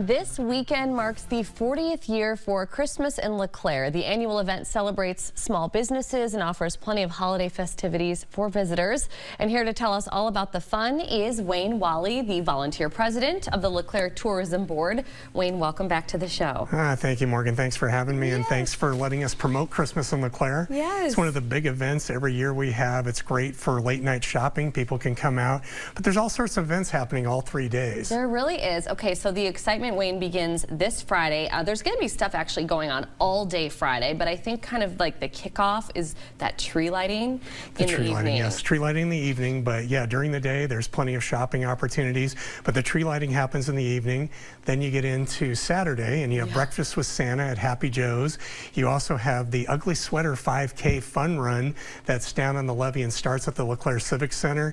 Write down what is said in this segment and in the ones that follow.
This weekend marks the 40th year for Christmas in LeClaire. The annual event celebrates small businesses and offers plenty of holiday festivities for visitors. And here to tell us all about the fun is Wayne Wally, the volunteer president of the LeClaire Tourism Board. Wayne, welcome back to the show. Thank you, Morgan. Thanks for having me, and thanks for letting us promote Christmas in LeClaire. Yes. It's one of the big events every year we have. It's great for late night shopping. People can come out, but there's all sorts of events happening all 3 days. There really is. Okay, so the excitement, Wayne, begins this Friday. There's going to be stuff actually going on all day Friday, but I think kind of like the kickoff is that tree lighting in the evening. Yes, tree lighting in the evening, but yeah, during the day there's plenty of shopping opportunities, but the tree lighting happens in the evening. Then you get into Saturday and you have breakfast with Santa at Happy Joe's. You also have the Ugly Sweater 5K fun run that's down on the levee and starts at the LeClaire Civic Center.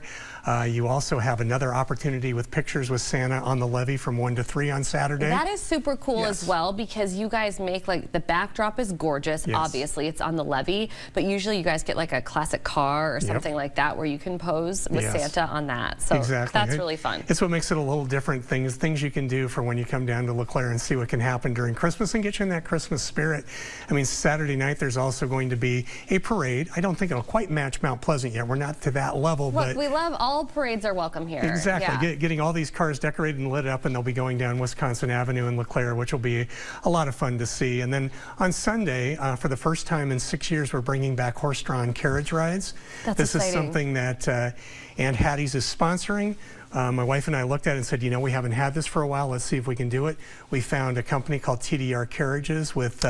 You also have another opportunity with pictures with Santa on the levee from 1 to 3 on Saturday. That is super cool as well, because you guys make, like, the backdrop is gorgeous. Obviously it's on the levee, but usually you guys get like a classic car or something like that where you can pose with Santa on that. So that's really fun. It's what makes it a little different. Things you can do for when you come down to LeClaire and see what can happen during Christmas and get you in that Christmas spirit. I mean, Saturday night there's also going to be a parade. I don't think it'll quite match Mount Pleasant yet. We're not to that level. Look, but we love all parades are welcome here. Exactly. Getting all these cars decorated and lit up, and they'll be going down Wisconsin Avenue in LeClaire, which will be a lot of fun to see. And then on Sunday, for the first time in 6 years, we're bringing back horse-drawn carriage rides. This is something that Aunt Hattie's is sponsoring. My wife and I looked at it and said, you know, we haven't had this for a while. Let's see if we can do it. We found a company called TDR Carriages with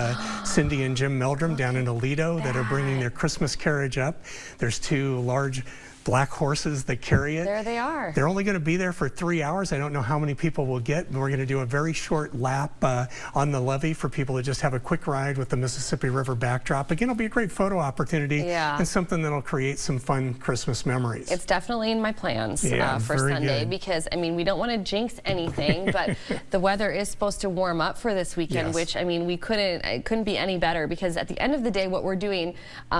Cindy and Jim Meldrum down in Aledo that are bringing their Christmas carriage up. There's 2 large black horses that carry it. There they are. They're only going to be there for 3 hours. I don't know how many people we'll get. We're going to do a very short lap on the levee for people to just have a quick ride with the Mississippi River backdrop. Again, it'll be a great photo opportunity and something that'll create some fun Christmas memories. It's definitely in my plans for Sunday because, I mean, we don't want to jinx anything, but the weather is supposed to warm up for this weekend, which, I mean, it couldn't be any better, because at the end of the day, what we're doing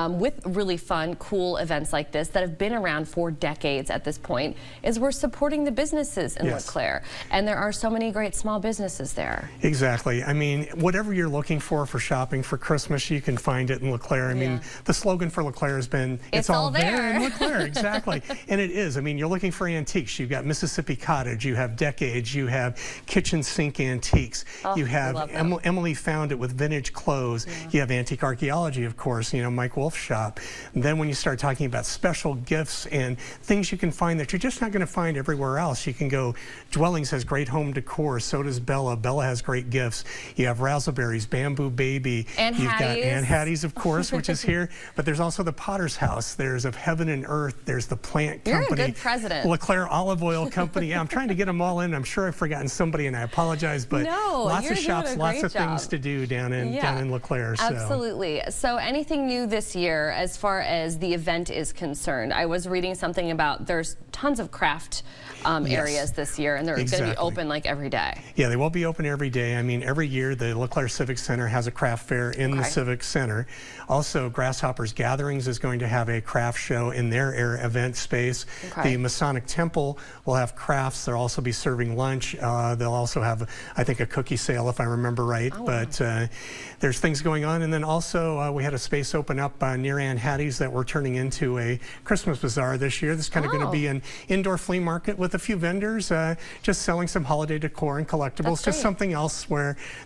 with really fun, cool events like this that have been around for decades at this point is we're supporting the businesses in LeClaire, and there are so many great small businesses there. Exactly. I mean, whatever you're looking for shopping for Christmas, you can find it in LeClaire. I mean, the slogan for LeClaire has been, it's all there in LeClaire. Exactly. And it is. I mean, you're looking for antiques. You've got Mississippi Cottage, you have decades, you have kitchen sink antiques, you have Emily found it with vintage clothes, you have antique archaeology, of course, you know, Mike Wolf's shop. And then when you start talking about special gifts and things you can find that you're just not going to find everywhere else, you can go, Dwellings has great home decor, so does Bella. Bella has great gifts. You have Razzleberries, Bamboo Baby. And You've got Aunt Hattie's, of course, which is here. But there's also the Potter's House. There's Of Heaven and Earth. There's the Plant Company. You're a good president. LeClaire Olive Oil Company. Yeah, I'm trying to get them all in. I'm sure I've forgotten somebody, and I apologize. But lots of shops, lots of things to do down in LeClaire. Absolutely. So anything new this year as far as the event is concerned? I was reading something about there's tons of craft areas this year, and they're going to be open like every day. Yeah, they will be open every day. I mean, every year the LeClaire Civic Center has a craft fair in the Civic Center. Also, Grasshoppers Gatherings is going to have a craft show in their event space. The Masonic Temple will have crafts. They'll also be serving lunch. They'll also have, I think, a cookie sale, if I remember right. But there's things going on. And then also we had a space open up near Aunt Hattie's that we're turning into a Christmas bazaar this year. This is kind of going to be an indoor flea market with a few vendors just selling some holiday decor and collectibles, just something else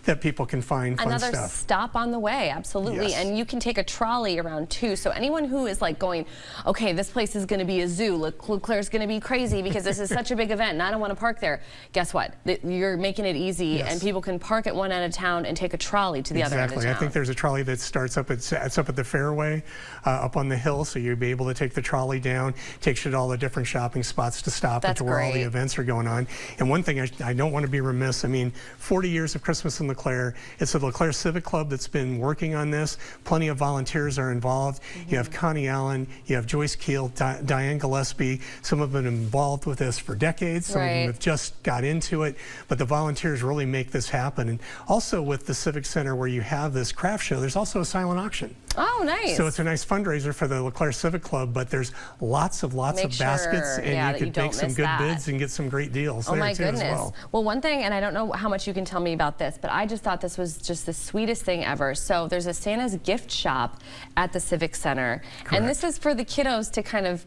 that people can find fun stuff. Another stop on the way, absolutely. And you can take a trolley around too. So anyone who is like going, okay, this place is going to be a zoo, LeClaire's going to be crazy because this is such a big event and I don't want to park there. Guess what? You're making it easy, and people can park at one end of town and take a trolley to the other end of town. I think there's a trolley that starts up at the fairway up on the hill, so you'll be able to take the trolley down, takes you to all the different shopping spots to stop at where all the events are going on. And one thing I don't want to be remiss, I mean, 40 years of Christmas in LeClaire. It's the LeClaire Civic Club that's been working on this. Plenty of volunteers are involved. You have Connie Allen, you have Joyce Keel, Diane Gillespie. Some have been involved with this for decades. Some of them have just got into it. But the volunteers really make this happen. And also with the Civic Center, where you have this craft show, there's also a silent auction. Oh, nice. So it's a nice fundraiser for the LeClaire Civic Club, but there's lots of baskets, and you could make some good bids and get some great deals there too as well. Well, one thing, and I don't know how much you can tell me about this, but I just thought this was just the sweetest thing ever. So there's a Santa's gift shop at the Civic Center. Correct. And this is for the kiddos to kind of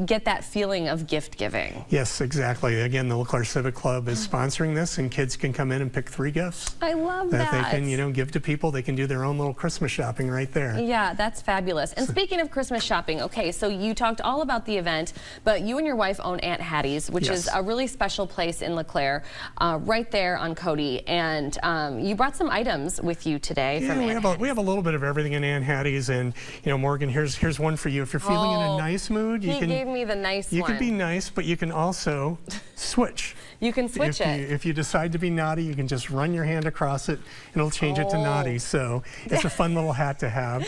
get that feeling of gift giving. Yes, exactly. Again, the LeClaire Civic Club is sponsoring this, and kids can come in and pick 3 gifts. I love that. That they can, give to people. They can do their own little Christmas shopping right there. Yeah, that's fabulous. And speaking of Christmas shopping, okay, so you talked all about the event, but you and your wife own Aunt Hattie's, which is a really special place in LeClaire, right there on Cody. And you brought some items with you today from Aunt Hattie's. We have a little bit of everything in Aunt Hattie's, and Morgan, here's one for you. If you're feeling in a nice mood, he gave me the nice one. You can be nice, but you can also switch. You can switch it. If you decide to be naughty, you can just run your hand across it, and it'll change it to naughty. So it's a fun little hat to have.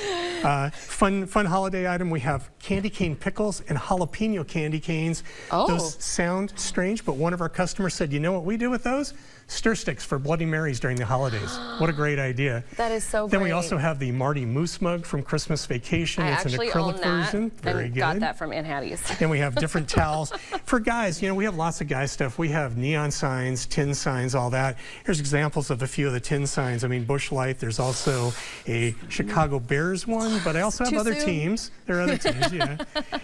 Fun holiday item. We have candy cane pickles and jalapeno candy canes. Those sound strange, but one of our customers said, you know what we do with those? Stir sticks for Bloody Marys during the holidays. What a great idea. That is so great. Then we also have the Marty Moose mug from Christmas Vacation. It's an acrylic version. Very good. Got that from Aunt Hattie's. And we have different towels. For guys, we have lots of guy stuff. We have neon signs, tin signs, all that. Here's examples of a few of the tin signs. Busch Light. There's also a Chicago Bears one, but I also have other teams. There are other teams, yeah.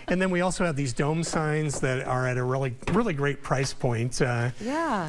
And then we also have these dome signs that are at a really great price point.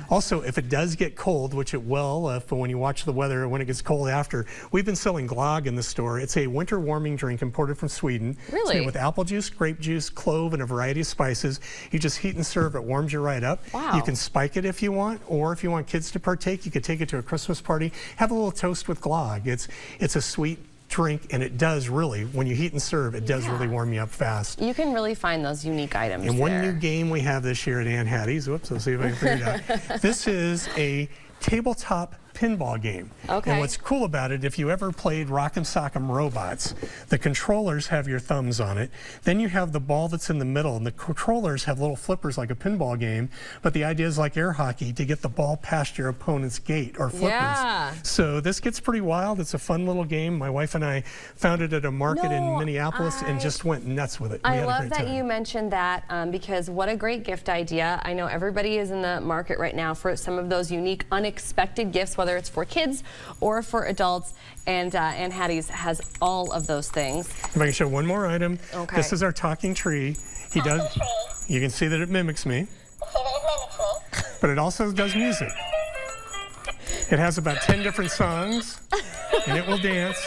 Also, if it does get cold, which it will, when you watch the weather, when it gets cold after, we've been selling glögg in the store. It's a winter warming drink imported from Sweden. Really? It's made with apple juice, grape juice, clove, and a variety of spices. You just heat and serve. It warms you right up. Wow. You can spike it if you want, or if you want kids to partake, you could take it to a Christmas party. Have a little toast with glögg. It's a sweet drink, and it does really, when you heat and serve, it does really warm you up fast. You can really find those unique items. And one new game we have this year at Aunt Hattie's, whoops, let's see if I can figure it out. This is a tabletop pinball game. Okay. And what's cool about it, if you ever played Rock'em Sock'em Robots, the controllers have your thumbs on it. Then you have the ball that's in the middle, and the controllers have little flippers like a pinball game, but the idea is like air hockey, to get the ball past your opponent's gate or flippers. Yeah. So this gets pretty wild. It's a fun little game. My wife and I found it at a market in Minneapolis and just went nuts with it. I love that you mentioned that because what a great gift idea. I know everybody is in the market right now for some of those unique, unexpected gifts, whether it's for kids or for adults, and Aunt Hattie's has all of those things. If I can show one more item. Okay. This is our talking tree. You can see that it mimics me. But it also does music. It has about 10 different songs, and it will dance.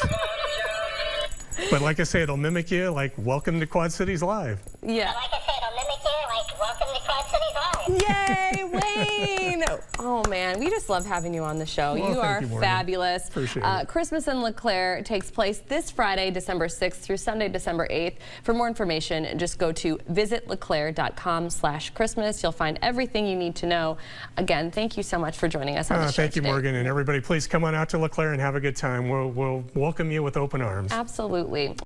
But like I say, it'll mimic you like Welcome to Quad Cities Live. Yeah. Like I said, it'll mimic you like Welcome to Quad Cities Live. Yay, Wayne! Oh man, we just love having you on the show. Well, you are fabulous. Appreciate it. Christmas in LeClaire takes place this Friday, December 6th through Sunday, December 8th. For more information, just go to visitleclaire.com/Christmas. You'll find everything you need to know. Again, thank you so much for joining us on the show Thank you, today. Morgan, and everybody, please come on out to LeClaire and have a good time. We'll welcome you with open arms. Absolutely.